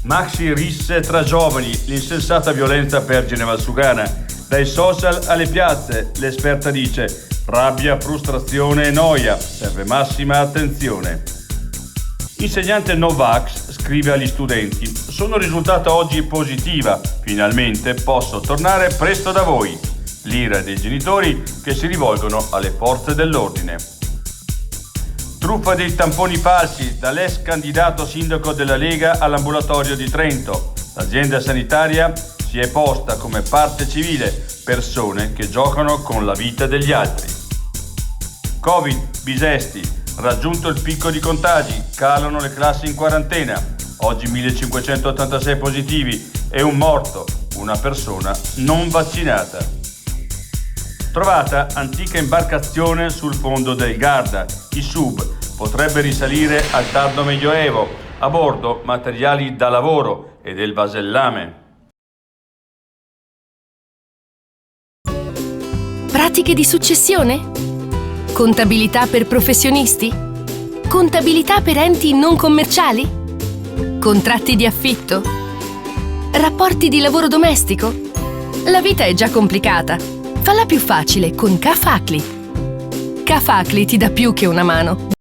Maxi risse tra giovani, l'insensata violenza Pergine Valsugana. Dai social alle piazze, l'esperta dice: rabbia, frustrazione e noia, serve massima attenzione. Insegnante Novax scrive agli studenti: sono risultata oggi positiva, finalmente posso tornare presto da voi. L'ira dei genitori che si rivolgono alle forze dell'ordine. Truffa dei tamponi falsi dall'ex candidato sindaco della Lega all'ambulatorio di Trento. L'azienda sanitaria si è posta come parte civile, persone che giocano con la vita degli altri. Covid, Bisesti, raggiunto il picco di contagi, calano le classi in quarantena. Oggi 1586 positivi e un morto, una persona non vaccinata. Trovata antica imbarcazione sul fondo del Garda. Il sub potrebbe risalire al tardo medioevo. A bordo materiali da lavoro e del vasellame. Pratiche di successione? Contabilità per professionisti? Contabilità per enti non commerciali? Contratti di affitto? Rapporti di lavoro domestico? La vita è già complicata. Falla più facile con Cafacli. Cafacli ti dà più che una mano.